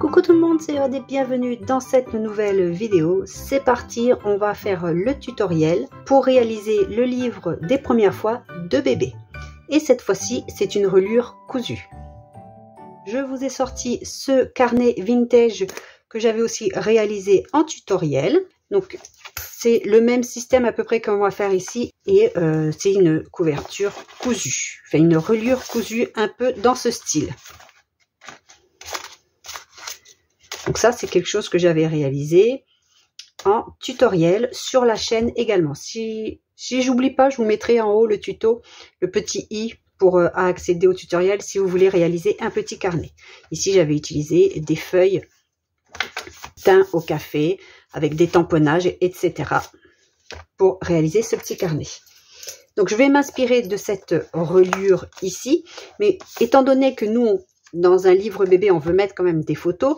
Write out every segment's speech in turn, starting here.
Coucou tout le monde, c'est Aude et bienvenue dans cette nouvelle vidéo. C'est parti, on va faire le tutoriel pour réaliser le livre des premières fois de bébé. Et cette fois-ci, c'est une reliure cousue. Je vous ai sorti ce carnet vintage que j'avais aussi réalisé en tutoriel. Donc, c'est le même système à peu près qu'on va faire ici. Et c'est une couverture cousue. Enfin, une reliure cousue un peu dans ce style. Donc ça, c'est quelque chose que j'avais réalisé en tutoriel sur la chaîne également. Si j'oublie pas, je vous mettrai en haut le tuto, le petit i pour accéder au tutoriel si vous voulez réaliser un petit carnet. Ici, j'avais utilisé des feuilles teint au café avec des tamponnages, etc. pour réaliser ce petit carnet. Donc, je vais m'inspirer de cette reliure ici, mais étant donné que nous, dans un livre bébé, on veut mettre quand même des photos,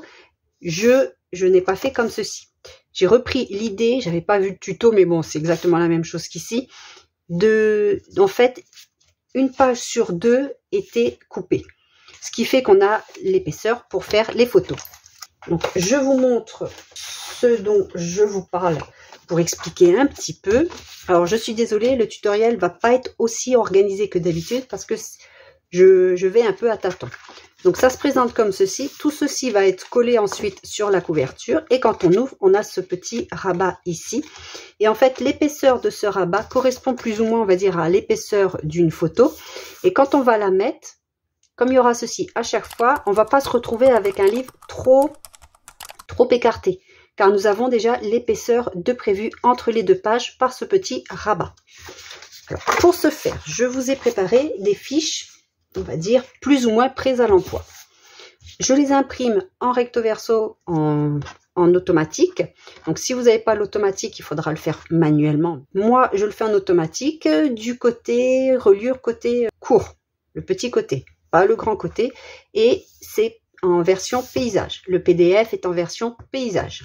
je n'ai pas fait comme ceci. J'ai repris l'idée, j'avais pas vu le tuto, mais bon, c'est exactement la même chose qu'ici, en fait, une page sur deux était coupée. Ce qui fait qu'on a l'épaisseur pour faire les photos. Donc, je vous montre ce dont je vous parle pour expliquer un petit peu. Alors, je suis désolée, le tutoriel va pas être aussi organisé que d'habitude parce que je vais un peu à tâtons. Donc, ça se présente comme ceci. Tout ceci va être collé ensuite sur la couverture. Et quand on ouvre, on a ce petit rabat ici. Et en fait, l'épaisseur de ce rabat correspond plus ou moins, on va dire, à l'épaisseur d'une photo. Et quand on va la mettre, comme il y aura ceci à chaque fois, on ne va pas se retrouver avec un livre trop écarté. Car nous avons déjà l'épaisseur de prévu entre les deux pages par ce petit rabat. Alors, pour ce faire, je vous ai préparé des fiches, on va dire, plus ou moins prêts à l'emploi. Je les imprime en recto verso en automatique. Donc, si vous n'avez pas l'automatique, il faudra le faire manuellement. Moi, je le fais en automatique du côté reliure, côté court, le petit côté, pas le grand côté. Et c'est en version paysage. Le PDF est en version paysage.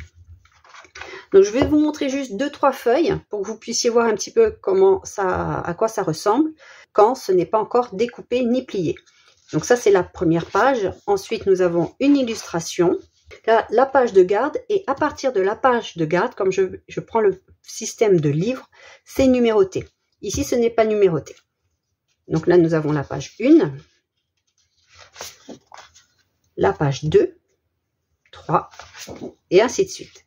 Donc, je vais vous montrer juste 2-3 feuilles pour que vous puissiez voir un petit peu à quoi ça ressemble quand ce n'est pas encore découpé ni plié. Donc, ça, c'est la première page. Ensuite, nous avons une illustration. Là, la page de garde. Et à partir de la page de garde, comme je prends le système de livre, c'est numéroté. Ici, ce n'est pas numéroté. Donc là, nous avons la page 1, la page 2, 3, et ainsi de suite.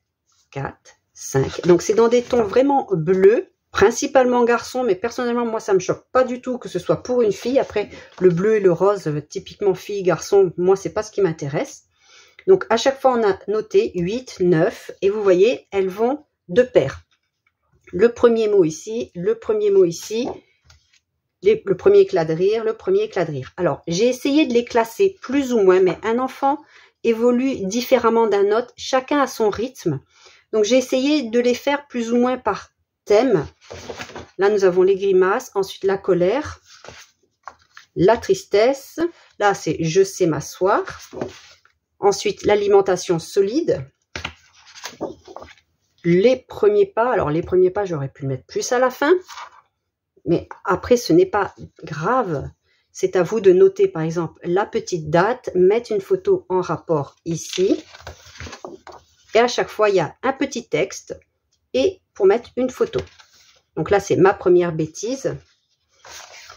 4, 5. Donc, c'est dans des tons vraiment bleus, principalement garçon, mais personnellement, moi, ça me choque pas du tout que ce soit pour une fille. Après, le bleu et le rose, typiquement fille, garçon, moi, c'est pas ce qui m'intéresse. Donc, à chaque fois, on a noté 8, 9, et vous voyez, elles vont de pair. Le premier mot ici, le premier mot ici, le premier éclat de rire, le premier éclat de rire. Alors, j'ai essayé de les classer plus ou moins, mais un enfant évolue différemment d'un autre, chacun a son rythme. Donc, j'ai essayé de les faire plus ou moins par thème. Là, nous avons les grimaces, ensuite la colère, la tristesse. Là, c'est « je sais m'asseoir ». Ensuite, l'alimentation solide. Les premiers pas. Alors, les premiers pas, j'aurais pu le mettre plus à la fin. Mais après, ce n'est pas grave. C'est à vous de noter, par exemple, la petite date, mettre une photo en rapport ici. Et à chaque fois, il y a un petit texte et pour mettre une photo. Donc là, c'est ma première bêtise.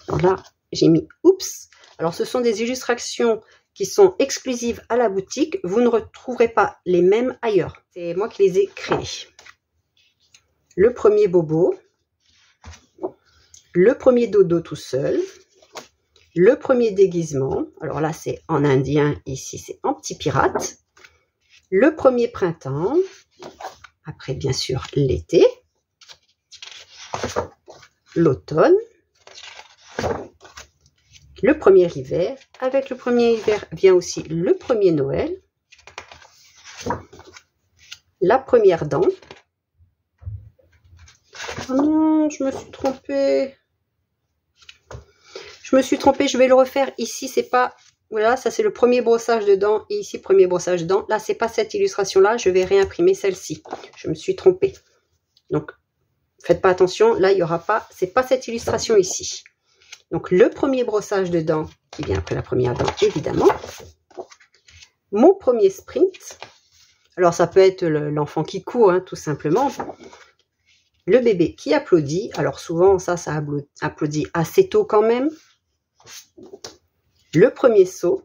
Donc là, j'ai mis « oups ». Alors, ce sont des illustrations qui sont exclusives à la boutique. Vous ne retrouverez pas les mêmes ailleurs. C'est moi qui les ai créées. Le premier bobo. Le premier dodo tout seul. Le premier déguisement. Alors là, c'est en indien. Ici, c'est en petit pirate. Le premier printemps, après bien sûr l'été, l'automne, le premier hiver, avec le premier hiver vient aussi le premier Noël, la première dent. Oh non, je me suis trompée. Je vais le refaire ici, c'est pas... Voilà, ça c'est le premier brossage de dents et ici premier brossage de dents. Là, c'est pas cette illustration-là, je vais réimprimer celle-ci. Je me suis trompée. Donc, faites pas attention, là, il n'y aura pas, c'est pas cette illustration ici. Donc, le premier brossage de dents qui vient après la première dent, évidemment. mon premier sprint. Alors ça peut être l'enfant qui court, hein, tout simplement. Le bébé qui applaudit. Alors souvent ça applaudit assez tôt quand même. Le premier saut.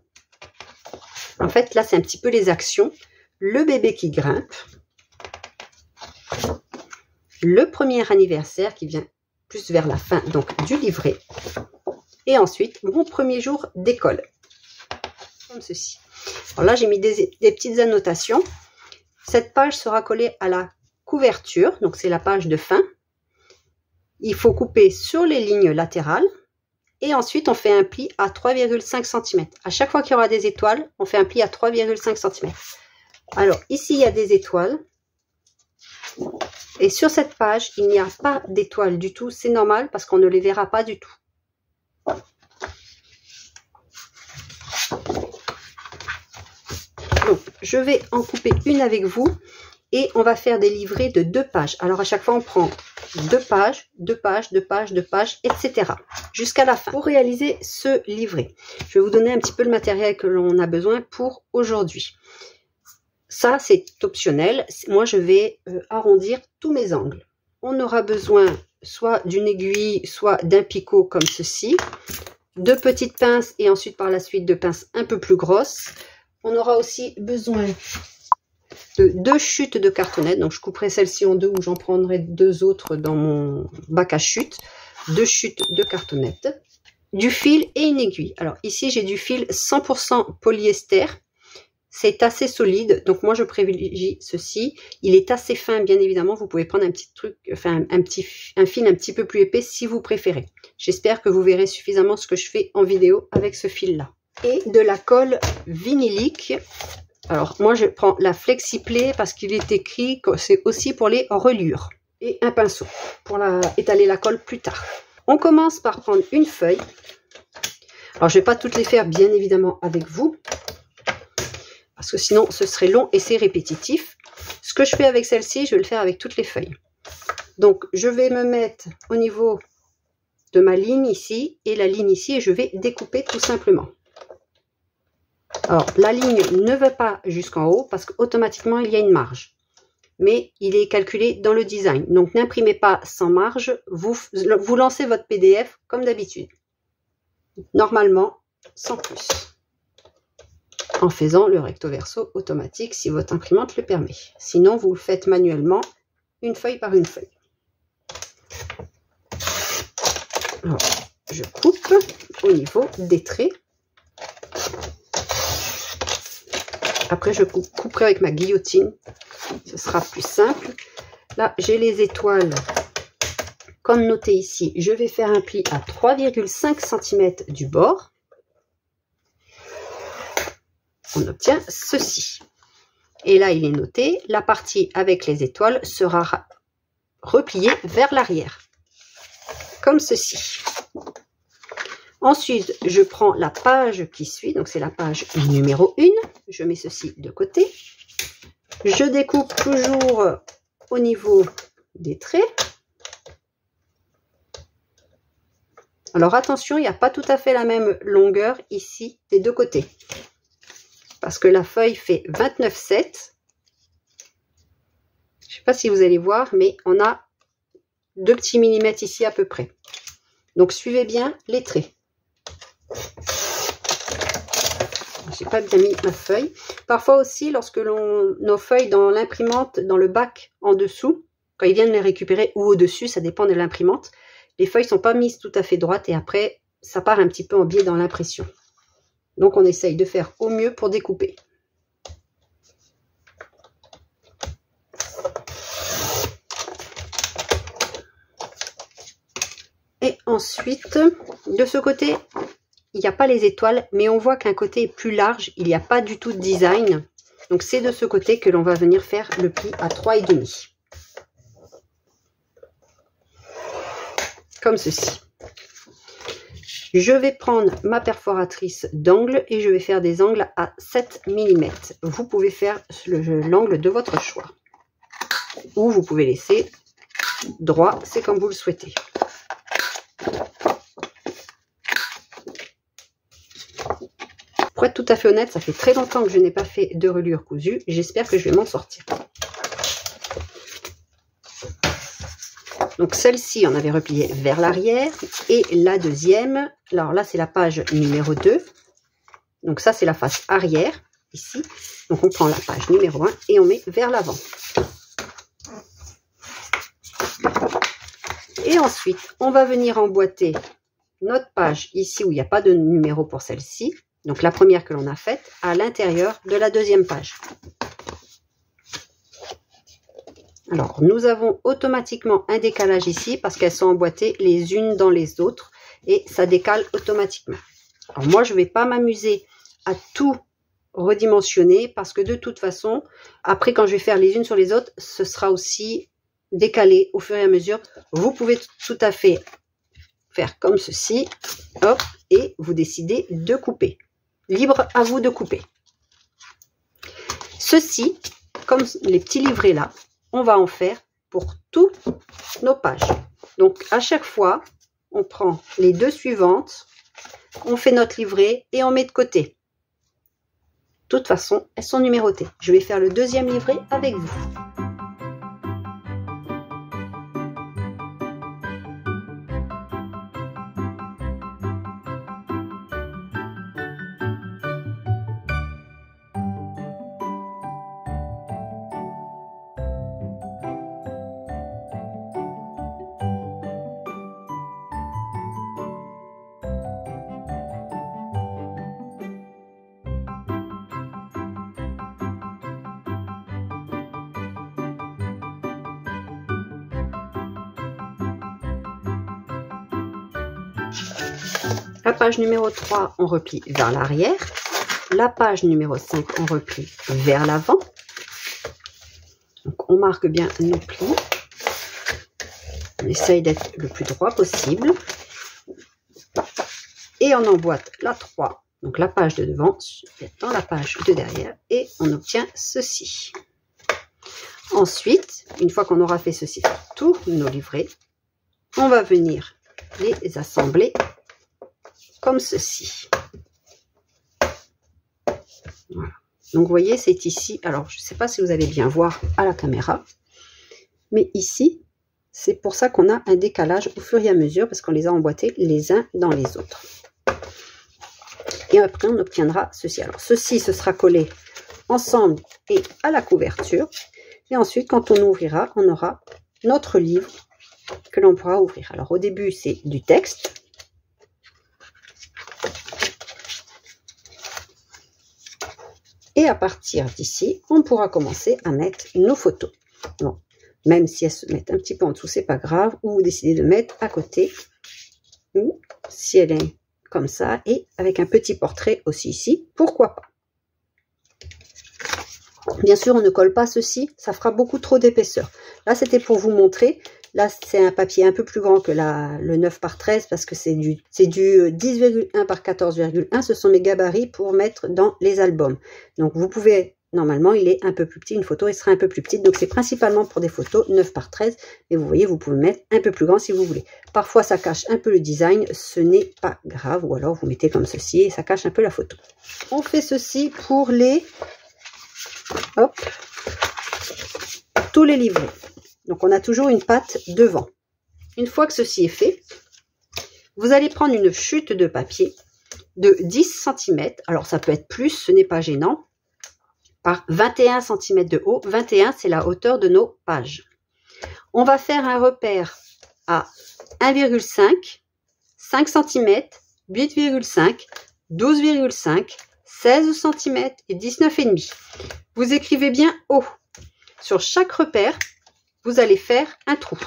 En fait là c'est un petit peu les actions. Le bébé qui grimpe. Le premier anniversaire qui vient plus vers la fin donc du livret. Et ensuite mon premier jour d'école. Comme ceci. Alors là j'ai mis des petites annotations. Cette page sera collée à la couverture, donc c'est la page de fin. Il faut couper sur les lignes latérales et ensuite on fait un pli à 3,5 cm. À chaque fois qu'il y aura des étoiles, on fait un pli à 3,5 cm. Alors ici il y a des étoiles et sur cette page il n'y a pas d'étoiles du tout. C'est normal parce qu'on ne les verra pas du tout. Donc, je vais en couper une avec vous et on va faire des livrets de 2 pages. Alors à chaque fois on prend 2 pages, 2 pages, 2 pages, 2 pages, etc. jusqu'à la fin. Pour réaliser ce livret, je vais vous donner un petit peu le matériel que l'on a besoin pour aujourd'hui. Ça c'est optionnel. Moi je vais arrondir tous mes angles. On aura besoin soit d'une aiguille, soit d'un picot comme ceci, de petites pinces et ensuite par la suite de pinces un peu plus grosses. On aura aussi besoin de 2 chutes de cartonnettes. Donc je couperai celle-ci en 2 ou j'en prendrai 2 autres dans mon bac à chutes. 2 chutes de cartonnettes, du fil et une aiguille. Alors ici j'ai du fil 100% polyester. C'est assez solide, donc moi je privilégie ceci. Il est assez fin, bien évidemment. Vous pouvez prendre un petit truc, enfin un fil un petit peu plus épais si vous préférez. J'espère que vous verrez suffisamment ce que je fais en vidéo avec ce fil-là. Et de la colle vinylique. Alors moi je prends la FlexiPlay parce qu'il est écrit que c'est aussi pour les reliures. Et un pinceau pour étaler la colle plus tard. On commence par prendre une feuille. Alors je ne vais pas toutes les faire bien évidemment avec vous. Parce que sinon ce serait long et c'est répétitif. Ce que je fais avec celle-ci, je vais le faire avec toutes les feuilles. Donc je vais me mettre au niveau de ma ligne ici et la ligne ici et je vais découper tout simplement. Alors, la ligne ne va pas jusqu'en haut parce qu'automatiquement, il y a une marge. Mais il est calculé dans le design. Donc, n'imprimez pas sans marge. Vous lancez votre PDF comme d'habitude. Normalement, sans plus. En faisant le recto verso automatique si votre imprimante le permet. Sinon, vous le faites manuellement, une feuille par une feuille. Alors, je coupe au niveau des traits. Après, je couperai avec ma guillotine. Ce sera plus simple. Là, j'ai les étoiles. Comme noté ici, je vais faire un pli à 3,5 cm du bord. On obtient ceci. Et là, il est noté, la partie avec les étoiles sera repliée vers l'arrière. Comme ceci. Ensuite, je prends la page qui suit, donc c'est la page numéro 1. Je mets ceci de côté. Je découpe toujours au niveau des traits. Alors attention, il n'y a pas tout à fait la même longueur ici des deux côtés. Parce que la feuille fait 29,7. Je ne sais pas si vous allez voir, mais on a 2 petits millimètres ici à peu près. Donc suivez bien les traits. J'ai pas bien mis ma feuille. Parfois aussi, lorsque nos feuilles dans l'imprimante, dans le bac en dessous, quand ils viennent les récupérer ou au-dessus, ça dépend de l'imprimante, les feuilles sont pas mises tout à fait droites et après, ça part un petit peu en biais dans l'impression. Donc, on essaye de faire au mieux pour découper. Et ensuite, de ce côté, il n'y a pas les étoiles, mais on voit qu'un côté est plus large, il n'y a pas du tout de design. Donc, c'est de ce côté que l'on va venir faire le pli à 3,5. Comme ceci. Je vais prendre ma perforatrice d'angle et je vais faire des angles à 7 mm. Vous pouvez faire l'angle de votre choix. Ou vous pouvez laisser droit, c'est comme vous le souhaitez. être tout à fait honnête, ça fait très longtemps que je n'ai pas fait de reliure cousue. J'espère que je vais m'en sortir. Donc celle-ci, on avait replié vers l'arrière. Et la deuxième, alors là c'est la page numéro 2. Donc ça c'est la face arrière, ici. Donc on prend la page numéro 1 et on met vers l'avant. Et ensuite, on va venir emboîter notre page ici où il n'y a pas de numéro pour celle-ci. Donc la première que l'on a faite à l'intérieur de la deuxième page. Alors nous avons automatiquement un décalage ici parce qu'elles sont emboîtées les unes dans les autres et ça décale automatiquement. Alors moi je ne vais pas m'amuser à tout redimensionner parce que de toute façon, après quand je vais faire les unes sur les autres, ce sera aussi décalé au fur et à mesure. Vous pouvez tout à fait faire comme ceci, hop, et vous décidez de couper. Libre à vous de couper. Ceci, comme les petits livrets là, on va en faire pour toutes nos pages. Donc à chaque fois, on prend les deux suivantes, on fait notre livret et on met de côté. De toute façon, elles sont numérotées. Je vais faire le deuxième livret avec vous. La page numéro 3, on replie vers l'arrière. La page numéro 5, on replie vers l'avant. Donc, on marque bien nos plis. On essaye d'être le plus droit possible. Et on emboîte la 3, donc la page de devant, dans la page de derrière. Et on obtient ceci. Ensuite, une fois qu'on aura fait ceci, tous nos livrets, on va venir les assembler comme ceci. Voilà. Donc vous voyez, c'est ici. Alors je ne sais pas si vous allez bien voir à la caméra, mais ici, c'est pour ça qu'on a un décalage au fur et à mesure parce qu'on les a emboîtés les uns dans les autres. Et après, on obtiendra ceci. Alors ceci, ce sera collé ensemble et à la couverture. Et ensuite, quand on ouvrira, on aura notre livre que l'on pourra ouvrir. Alors au début, c'est du texte. Et à partir d'ici, on pourra commencer à mettre nos photos. Bon, même si elles se mettent un petit peu en dessous, c'est pas grave. Ou vous décidez de mettre à côté. Ou si elle est comme ça. Et avec un petit portrait aussi ici, pourquoi pas. Bien sûr, on ne colle pas ceci. Ça fera beaucoup trop d'épaisseur. Là, c'était pour vous montrer. Là, c'est un papier un peu plus grand que le 9 par 13 parce que c'est du 10,1 par 14,1. Ce sont mes gabarits pour mettre dans les albums. Donc, vous pouvez, normalement, il est un peu plus petit. Une photo, elle sera un peu plus petite. Donc, c'est principalement pour des photos 9 par 13. Et vous voyez, vous pouvez mettre un peu plus grand si vous voulez. Parfois, ça cache un peu le design. Ce n'est pas grave. Ou alors, vous mettez comme ceci et ça cache un peu la photo. On fait ceci pour les... Hop. Tous les livrets. Donc, on a toujours une patte devant. Une fois que ceci est fait, vous allez prendre une chute de papier de 10 cm. Alors, ça peut être plus, ce n'est pas gênant. Par 21 cm de haut. 21, c'est la hauteur de nos pages. On va faire un repère à 1,5, 5 cm, 8,5, 12,5, 16 cm et 19,5. Vous écrivez bien haut. Sur chaque repère, vous allez faire un trou.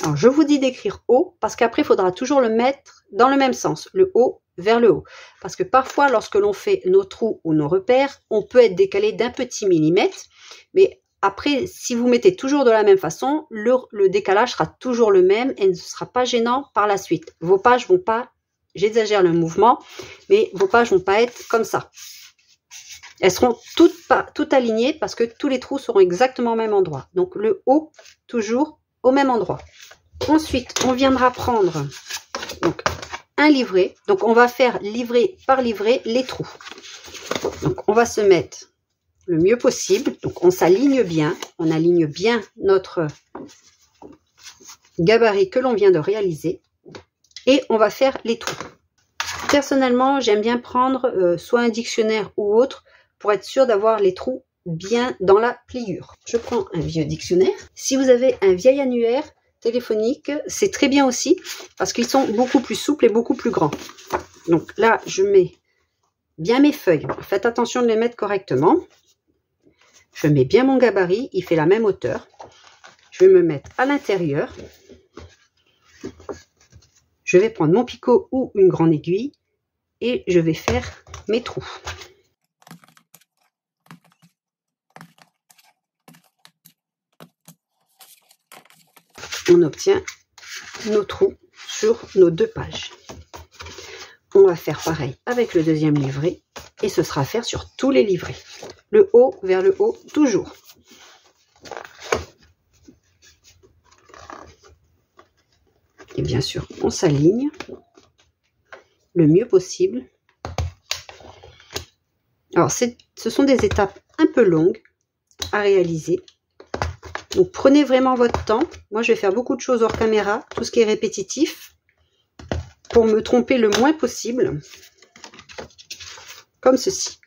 Alors, je vous dis d'écrire haut parce qu'après, il faudra toujours le mettre dans le même sens, le haut vers le haut. Parce que parfois, lorsque l'on fait nos trous ou nos repères, on peut être décalé d'un petit millimètre. Mais après, si vous mettez toujours de la même façon, le décalage sera toujours le même et ne sera pas gênant par la suite. Vos pages vont pas, j'exagère le mouvement, mais vos pages vont pas être comme ça. Elles seront toutes alignées parce que tous les trous seront exactement au même endroit. Donc le haut, toujours au même endroit. Ensuite, on viendra prendre donc, un livret. Donc, on va faire livret par livret les trous. Donc, on va se mettre le mieux possible. Donc, on s'aligne bien. On aligne bien notre gabarit que l'on vient de réaliser. Et on va faire les trous. Personnellement, j'aime bien prendre soit un dictionnaire ou autre pour être sûr d'avoir les trous bien dans la pliure. Je prends un vieux dictionnaire. Si vous avez un vieil annuaire téléphonique, c'est très bien aussi parce qu'ils sont beaucoup plus souples et beaucoup plus grands. Donc là, je mets bien mes feuilles. Faites attention de les mettre correctement. Je mets bien mon gabarit, il fait la même hauteur. Je vais me mettre à l'intérieur. Je vais prendre mon picot ou une grande aiguille et je vais faire mes trous. On obtient nos trous sur nos 2 pages. On va faire pareil avec le deuxième livret et ce sera à faire sur tous les livrets. Le haut vers le haut toujours. Et bien sûr, on s'aligne le mieux possible. Alors, ce sont des étapes un peu longues à réaliser. Donc, prenez vraiment votre temps. Moi, je vais faire beaucoup de choses hors caméra, tout ce qui est répétitif, pour me tromper le moins possible. Comme ceci.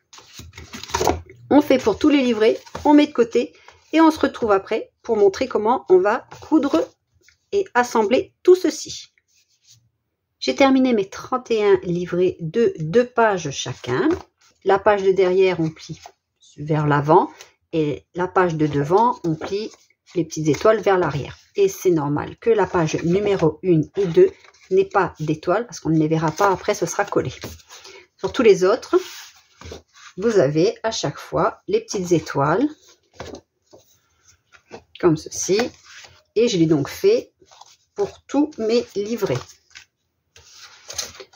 On fait pour tous les livrets, on met de côté et on se retrouve après pour montrer comment on va coudre et assembler tout ceci. J'ai terminé mes 31 livrets de 2 pages chacun. La page de derrière, on plie vers l'avant et la page de devant, on plie les petites étoiles vers l'arrière. Et c'est normal que la page numéro 1 et 2 n'ait pas d'étoiles parce qu'on ne les verra pas après, ce sera collé. Sur tous les autres, vous avez à chaque fois les petites étoiles comme ceci. Et je l'ai donc fait pour tous mes livrets.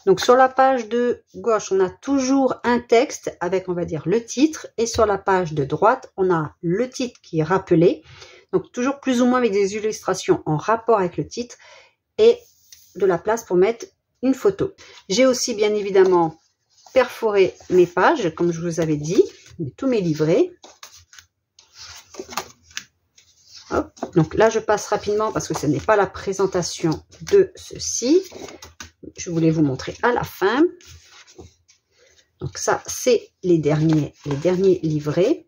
Donc sur la page de gauche, on a toujours un texte avec, on va dire, le titre. Et sur la page de droite, on a le titre qui est rappelé. Donc toujours plus ou moins avec des illustrations en rapport avec le titre. Et de la place pour mettre une photo. J'ai aussi bien évidemment perforé mes pages, comme je vous avais dit, tous mes livrets. Hop. Donc là, je passe rapidement parce que ce n'est pas la présentation de ceci. Je voulais vous montrer à la fin. Donc ça, c'est les derniers livrets.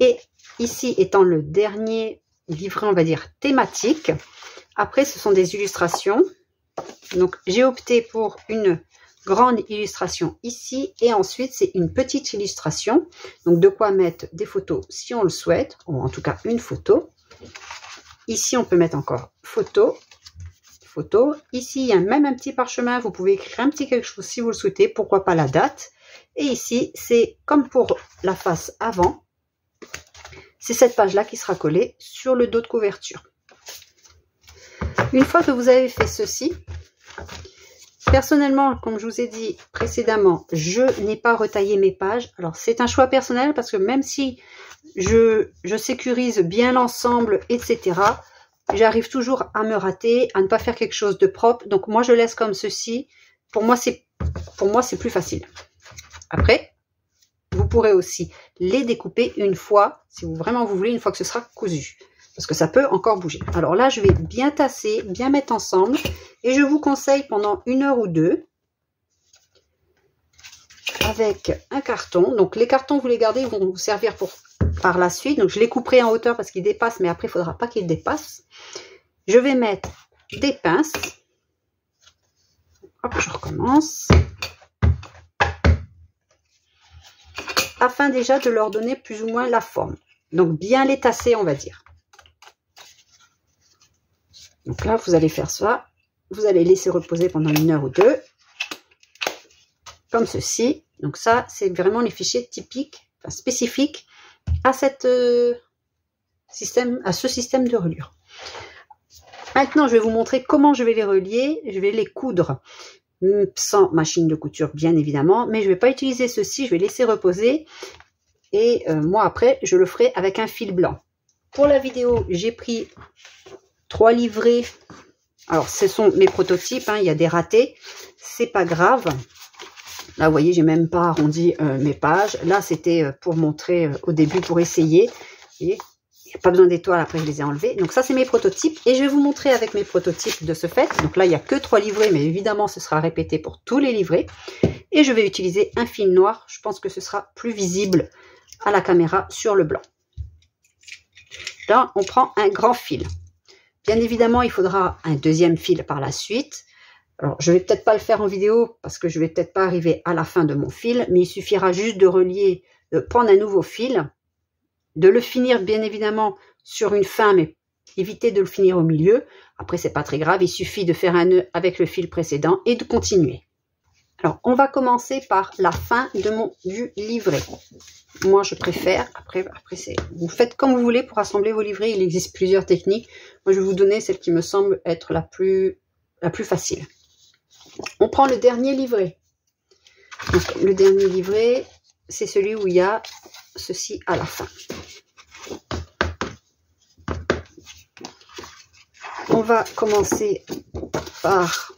Et ici, étant le dernier livret, on va dire, thématique. Après, ce sont des illustrations. Donc, j'ai opté pour une grande illustration ici. Et ensuite, c'est une petite illustration. Donc, de quoi mettre des photos si on le souhaite. Ou en tout cas, une photo. Ici, on peut mettre encore photo. Photo. Ici, il y a même un petit parchemin. Vous pouvez écrire un petit quelque chose si vous le souhaitez. Pourquoi pas la date. Et ici, c'est comme pour la face avant. C'est cette page-là qui sera collée sur le dos de couverture. Une fois que vous avez fait ceci, personnellement, comme je vous ai dit précédemment, je n'ai pas retaillé mes pages. Alors, c'est un choix personnel parce que même si je sécurise bien l'ensemble, etc., j'arrive toujours à me rater, à ne pas faire quelque chose de propre. Donc, moi, je laisse comme ceci. Pour moi, c'est plus facile. Après, vous pourrez aussi les découper une fois, si vous vraiment vous voulez, une fois que ce sera cousu. Parce que ça peut encore bouger. Alors là, je vais bien tasser, bien mettre ensemble. Et je vous conseille pendant 1 heure ou 2, avec un carton. Donc les cartons, vous les gardez, ils vont vous servir pour par la suite. Donc je les couperai en hauteur parce qu'ils dépassent, mais après, il ne faudra pas qu'ils dépassent. Je vais mettre des pinces. Hop, je recommence. Afin déjà de leur donner plus ou moins la forme. Donc bien les tasser, on va dire. Donc là, vous allez faire ça. Vous allez laisser reposer pendant 1 heure ou 2. Comme ceci. Donc ça, c'est vraiment les fichiers typiques, enfin spécifiques à ce système de reliure. Maintenant, je vais vous montrer comment je vais les relier. Je vais les coudre sans machine de couture, bien évidemment. Mais je ne vais pas utiliser ceci. Je vais laisser reposer. Et moi, après, je le ferai avec un fil blanc. Pour la vidéo, j'ai pris 3 livrets Alors, ce sont mes prototypes, hein, il y a des ratés, c'est pas grave. Là, vous voyez, j'ai même pas arrondi mes pages. Là, c'était pour montrer au début, pour essayer. Et il n'y a pas besoin d'étoiles, après je les ai enlevés. Donc ça, c'est mes prototypes. Et je vais vous montrer avec mes prototypes de ce fait. Donc là, il n'y a que 3 livrets, mais évidemment, ce sera répété pour tous les livrets. Et je vais utiliser un fil noir. Je pense que ce sera plus visible à la caméra sur le blanc. Là, on prend un grand fil. Bien évidemment, il faudra un deuxième fil par la suite. Alors, je vais peut-être pas le faire en vidéo parce que je vais peut-être pas arriver à la fin de mon fil, mais il suffira juste de relier, de prendre un nouveau fil, de le finir bien évidemment sur une fin, mais éviter de le finir au milieu. Après, c'est pas très grave, il suffit de faire un nœud avec le fil précédent et de continuer. Alors, on va commencer par la fin du livret. Moi, je préfère, après vous faites comme vous voulez pour assembler vos livrets, il existe plusieurs techniques. Moi, je vais vous donner celle qui me semble être la plus facile. On prend le dernier livret. Donc, le dernier livret, c'est celui où il y a ceci à la fin. On va commencer par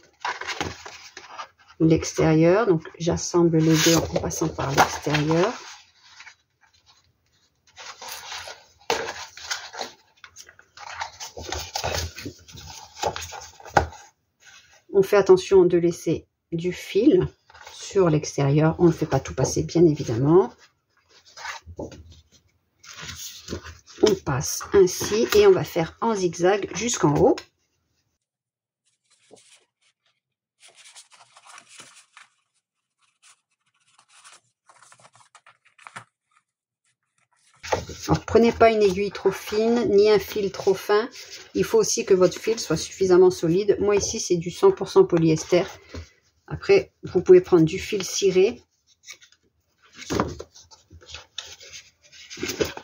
l'extérieur. Donc, j'assemble les deux en passant par l'extérieur. On fait attention de laisser du fil sur l'extérieur. On ne fait pas tout passer, bien évidemment. On passe ainsi et on va faire en zigzag jusqu'en haut. Alors, prenez pas une aiguille trop fine, ni un fil trop fin. Il faut aussi que votre fil soit suffisamment solide. Moi, ici, c'est du 100% polyester. Après, vous pouvez prendre du fil ciré.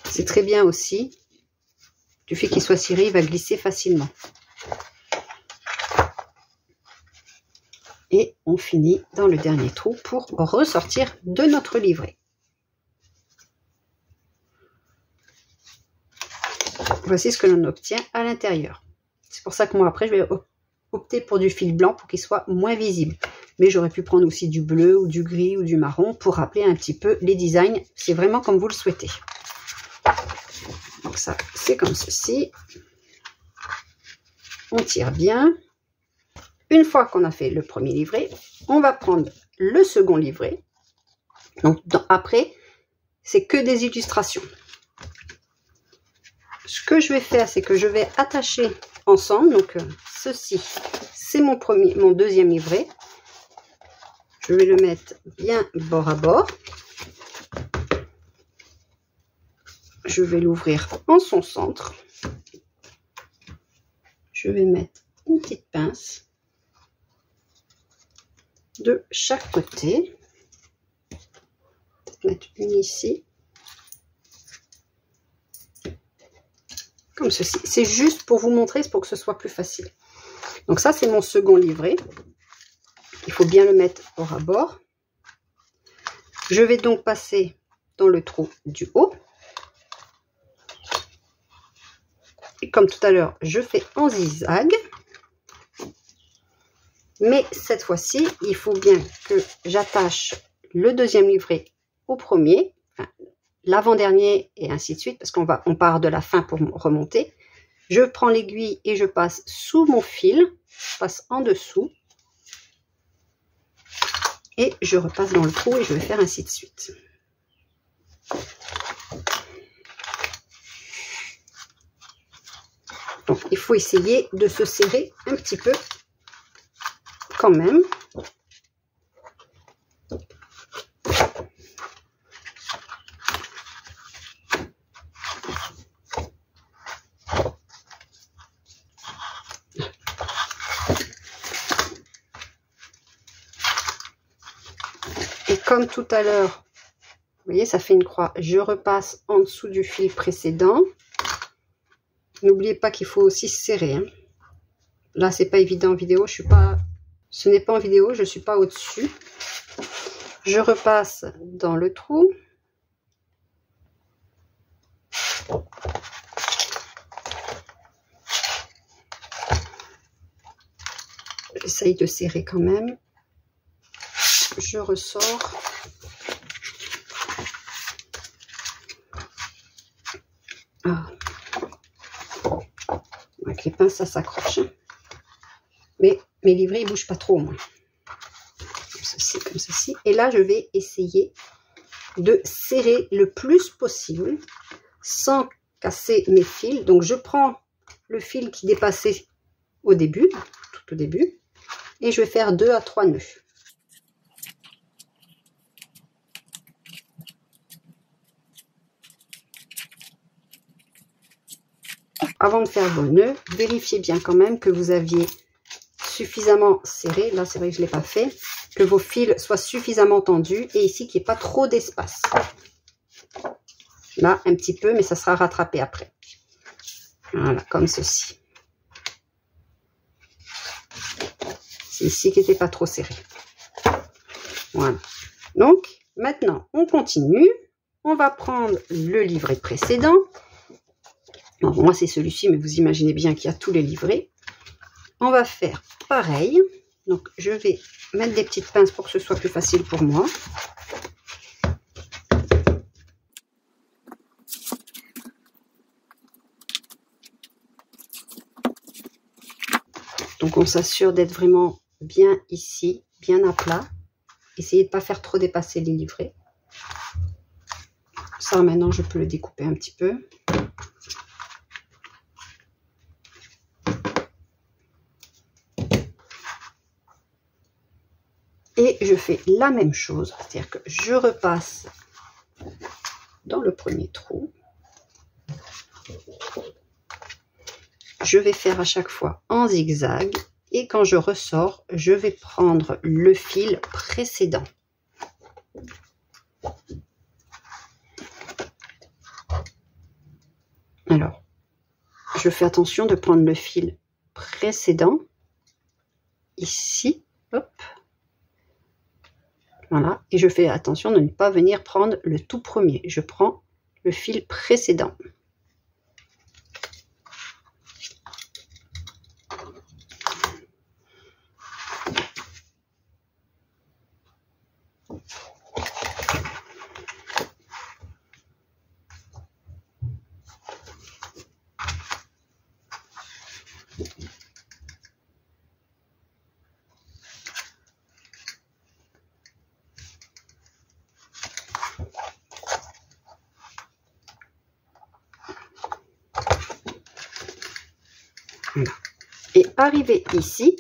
C'est très bien aussi. Du fait qu'il soit ciré, il va glisser facilement. Et on finit dans le dernier trou pour ressortir de notre livret. Voici ce que l'on obtient à l'intérieur. C'est pour ça que moi, après, je vais opter pour du fil blanc pour qu'il soit moins visible. Mais j'aurais pu prendre aussi du bleu ou du gris ou du marron pour rappeler un petit peu les designs. C'est vraiment comme vous le souhaitez. Donc ça, c'est comme ceci. On tire bien. Une fois qu'on a fait le premier livret, on va prendre le second livret. Donc après, c'est que des illustrations. Ce que je vais faire, c'est que je vais attacher ensemble. Donc ceci, c'est mon deuxième livret. Je vais le mettre bien bord à bord. Je vais l'ouvrir en son centre. Je vais mettre une petite pince de chaque côté. Mettre une ici. Comme ceci. C'est juste pour vous montrer, c'est pour que ce soit plus facile. Donc ça, c'est mon second livret. Il faut bien le mettre bord à bord. Je vais donc passer dans le trou du haut. Et comme tout à l'heure, je fais en zigzag. Mais cette fois-ci, il faut bien que j'attache le deuxième livret au premier. Enfin, l'avant-dernier et ainsi de suite, parce on part de la fin pour remonter. Je prends l'aiguille et je passe sous mon fil, je passe en dessous, et je repasse dans le trou et je vais faire ainsi de suite. Donc, il faut essayer de se serrer un petit peu quand même. Et comme tout à l'heure, vous voyez, ça fait une croix. Je repasse en dessous du fil précédent. N'oubliez pas qu'il faut aussi serrer. Hein. Là, c'est pas évident en vidéo. Ce n'est pas en vidéo. Je suis pas au-dessus. Je repasse dans le trou. J'essaye de serrer quand même. Je ressors. Ah. Avec les pinces, ça s'accroche. Hein. Mais mes livrets, ils ne bougent pas trop au moins. Comme ceci, comme ceci. Et là, je vais essayer de serrer le plus possible sans casser mes fils. Donc, je prends le fil qui dépassait au début, tout au début, et je vais faire 2 à 3 nœuds. Avant de faire vos nœuds, vérifiez bien quand même que vous aviez suffisamment serré. Là, c'est vrai que je ne l'ai pas fait. Que vos fils soient suffisamment tendus et ici, qu'il n'y ait pas trop d'espace. Là, un petit peu, mais ça sera rattrapé après. Voilà, comme ceci. C'est ici qui n'était pas trop serré. Voilà. Donc, maintenant, on continue. On va prendre le livret précédent. Bon, moi, c'est celui-ci, mais vous imaginez bien qu'il y a tous les livrets. On va faire pareil. Donc, je vais mettre des petites pinces pour que ce soit plus facile pour moi. Donc, on s'assure d'être vraiment bien ici, bien à plat. Essayez de ne pas faire trop dépasser les livrets. Ça, maintenant, je peux le découper un petit peu. Et je fais la même chose, c'est-à-dire que je repasse dans le premier trou. Je vais faire à chaque fois en zigzag. Et quand je ressors, je vais prendre le fil précédent. Alors, je fais attention de prendre le fil précédent. Ici, hop. Voilà, et je fais attention de ne pas venir prendre le tout premier. Je prends le fil précédent. Et arrivé ici,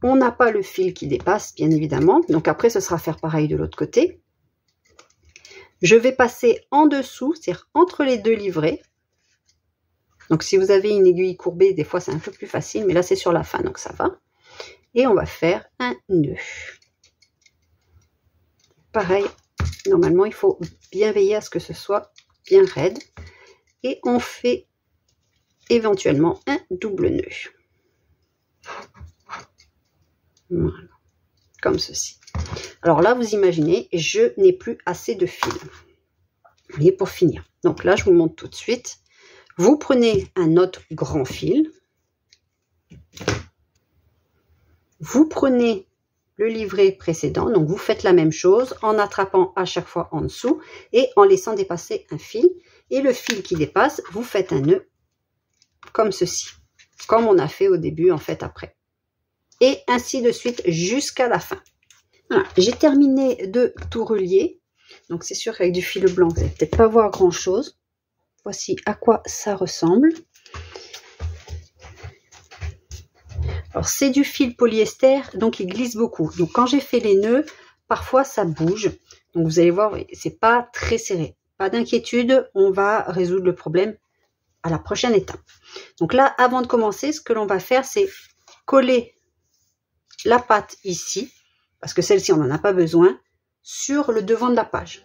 on n'a pas le fil qui dépasse, bien évidemment. Donc après, ce sera faire pareil de l'autre côté. Je vais passer en dessous, c'est-à-dire entre les deux livrets. Donc si vous avez une aiguille courbée, des fois c'est un peu plus facile, mais là c'est sur la fin, donc ça va. Et on va faire un nœud. Pareil, normalement il faut bien veiller à ce que ce soit bien raide. Et on fait éventuellement un double nœud. Voilà, comme ceci. Alors là, vous imaginez, je n'ai plus assez de fil. Vous voyez, pour finir. Donc là, je vous montre tout de suite. Vous prenez un autre grand fil. Vous prenez le livret précédent. Donc vous faites la même chose en attrapant à chaque fois en dessous et en laissant dépasser un fil. Et le fil qui dépasse, vous faites un nœud comme ceci. Comme on a fait au début, en fait, après. Et ainsi de suite jusqu'à la fin. Voilà, j'ai terminé de tout relier. Donc c'est sûr qu'avec du fil blanc, vous n'allez peut-être pas voir grand chose. Voici à quoi ça ressemble. Alors c'est du fil polyester, donc il glisse beaucoup. Donc quand j'ai fait les nœuds, parfois ça bouge. Donc vous allez voir, c'est pas très serré. Pas d'inquiétude, on va résoudre le problème à la prochaine étape. Donc là, avant de commencer, ce que l'on va faire, c'est coller la patte ici, parce que celle-ci on n'en a pas besoin, sur le devant de la page.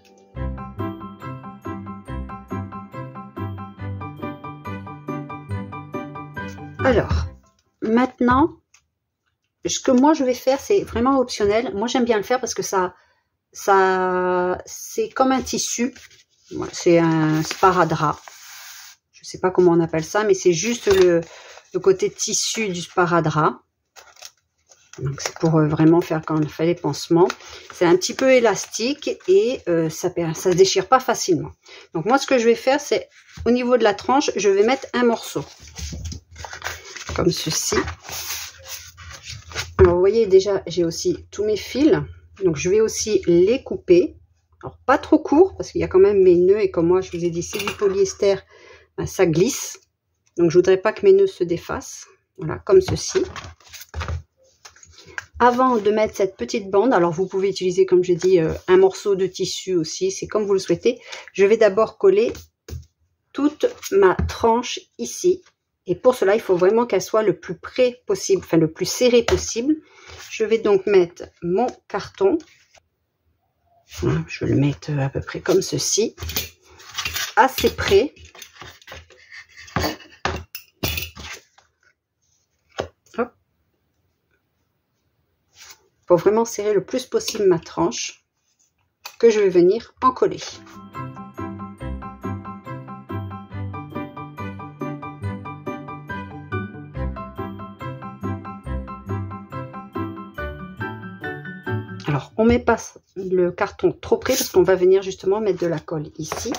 Alors, maintenant, ce que moi je vais faire, c'est vraiment optionnel. Moi j'aime bien le faire parce que ça c'est comme un tissu. C'est un sparadrap. Je sais pas comment on appelle ça, mais c'est juste le côté tissu du sparadrap. Donc c'est pour vraiment faire quand on fait les pansements. C'est un petit peu élastique et ça se déchire pas facilement. Donc moi ce que je vais faire, c'est au niveau de la tranche, je vais mettre un morceau. Comme ceci. Alors vous voyez déjà, j'ai aussi tous mes fils. Donc je vais aussi les couper. Alors pas trop court, parce qu'il y a quand même mes nœuds. Et comme moi je vous ai dit, c'est du polyester, ben, ça glisse. Donc je voudrais pas que mes nœuds se défassent. Voilà, comme ceci. Avant de mettre cette petite bande, alors vous pouvez utiliser, comme j'ai dit, un morceau de tissu aussi, c'est comme vous le souhaitez. Je vais d'abord coller toute ma tranche ici. Et pour cela, il faut vraiment qu'elle soit le plus près possible, enfin le plus serré possible. Je vais donc mettre mon carton. Je vais le mettre à peu près comme ceci, assez près. Pour vraiment serrer le plus possible ma tranche que je vais venir en coller. Alors on ne met pas le carton trop près parce qu'on va venir justement mettre de la colle ici.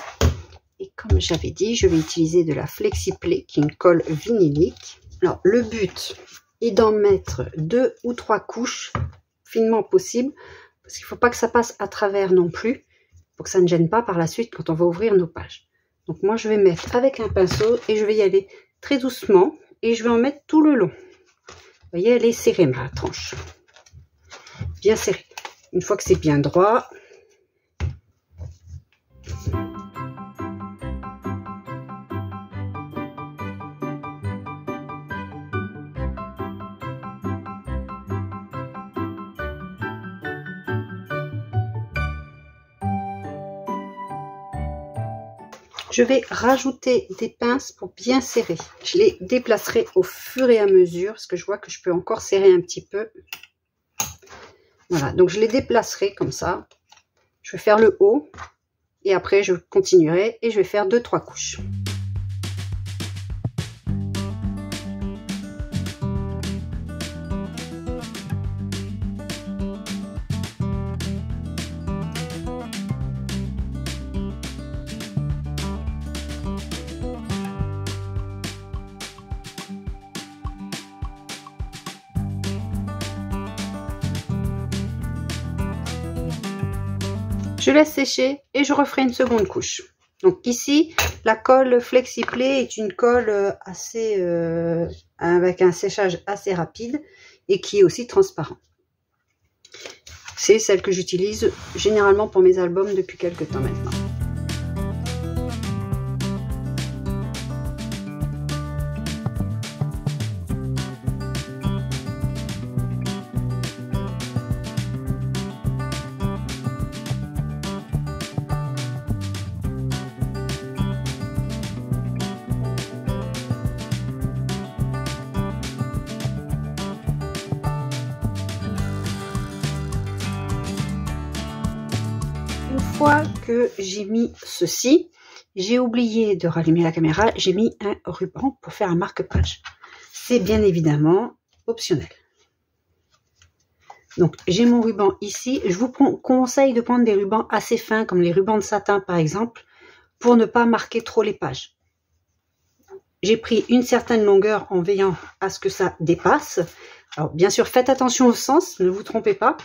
Et comme j'avais dit, je vais utiliser de la FlexiPlay qui est une colle vinylique. Alors le but est d'en mettre 2 ou 3 couches finement possible, parce qu'il ne faut pas que ça passe à travers non plus, pour que ça ne gêne pas par la suite quand on va ouvrir nos pages. Donc moi je vais mettre avec un pinceau et je vais y aller très doucement et je vais en mettre tout le long. Vous voyez, elle est serrée ma tranche, bien serrée. Une fois que c'est bien droit, je vais rajouter des pinces pour bien serrer. Je les déplacerai au fur et à mesure parce que je vois que je peux encore serrer un petit peu. Voilà, donc je les déplacerai comme ça. Je vais faire le haut et après je continuerai et je vais faire 2-3 couches. Je laisse sécher et je referai une seconde couche. Donc ici, la colle FlexiPlay est une colle assez avec un séchage assez rapide et qui est aussi transparent. C'est celle que j'utilise généralement pour mes albums depuis quelques temps maintenant. Une fois que j'ai mis ceci, j'ai oublié de rallumer la caméra, j'ai mis un ruban pour faire un marque-page. C'est bien évidemment optionnel. Donc j'ai mon ruban ici. Je vous conseille de prendre des rubans assez fins, comme les rubans de satin par exemple, pour ne pas marquer trop les pages. J'ai pris une certaine longueur en veillant à ce que ça dépasse. Alors bien sûr, faites attention au sens, ne vous trompez pas.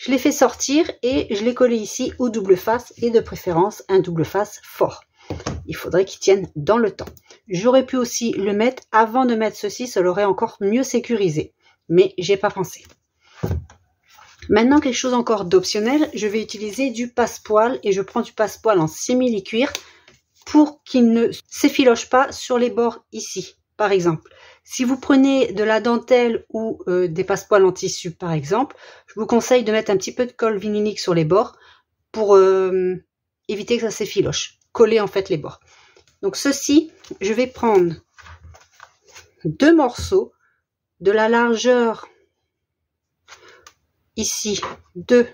Je l'ai fait sortir et je l'ai collé ici au double face et de préférence un double face fort. Il faudrait qu'il tienne dans le temps. J'aurais pu aussi le mettre avant de mettre ceci, ça l'aurait encore mieux sécurisé. Mais j'ai pas pensé. Maintenant, quelque chose encore d'optionnel, je vais utiliser du passepoil et je prends du passepoil en simili-cuir pour qu'il ne s'effiloche pas sur les bords ici, par exemple. Si vous prenez de la dentelle ou des passepoils en tissu, par exemple, je vous conseille de mettre un petit peu de colle vinylique sur les bords pour éviter que ça s'effiloche. Coller en fait les bords. Donc ceci, je vais prendre 2 morceaux de la largeur ici de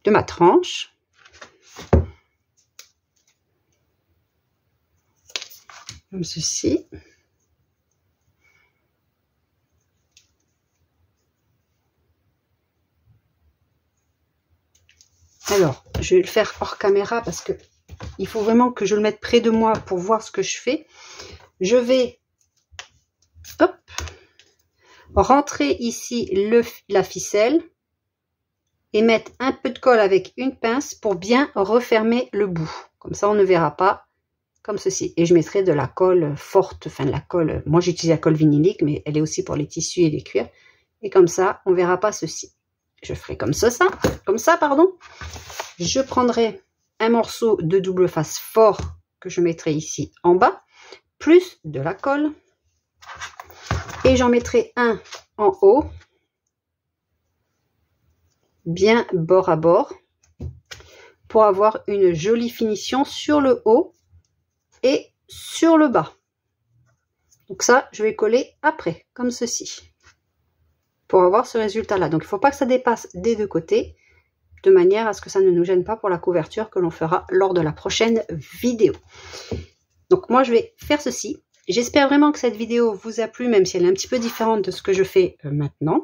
ma tranche. Comme ceci. Alors, je vais le faire hors caméra parce que il faut vraiment que je le mette près de moi pour voir ce que je fais. Je vais hop, rentrer ici la ficelle et mettre un peu de colle avec une pince pour bien refermer le bout. Comme ça, on ne verra pas, comme ceci. Et je mettrai de la colle forte, enfin de la colle, moi j'utilise la colle vinylique, mais elle est aussi pour les tissus et les cuirs. Et comme ça, on ne verra pas ceci. Je ferai comme ça, pardon. Je prendrai un morceau de double face fort que je mettrai ici en bas, plus de la colle. Et j'en mettrai un en haut, bien bord à bord, pour avoir une jolie finition sur le haut et sur le bas. Donc ça, je vais coller après, comme ceci, pour avoir ce résultat-là. Donc il ne faut pas que ça dépasse des deux côtés, de manière à ce que ça ne nous gêne pas pour la couverture que l'on fera lors de la prochaine vidéo. Donc moi, je vais faire ceci. J'espère vraiment que cette vidéo vous a plu, même si elle est un petit peu différente de ce que je fais maintenant.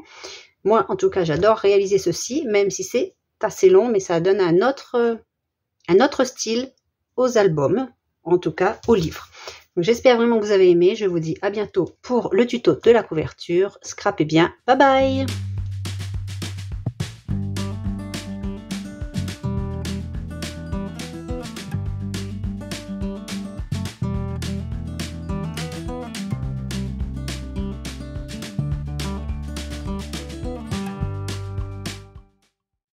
Moi, en tout cas, j'adore réaliser ceci, même si c'est assez long, mais ça donne un autre style aux albums, en tout cas aux livres. Donc j'espère vraiment que vous avez aimé. Je vous dis à bientôt pour le tuto de la couverture. Scrapez bien. Bye bye!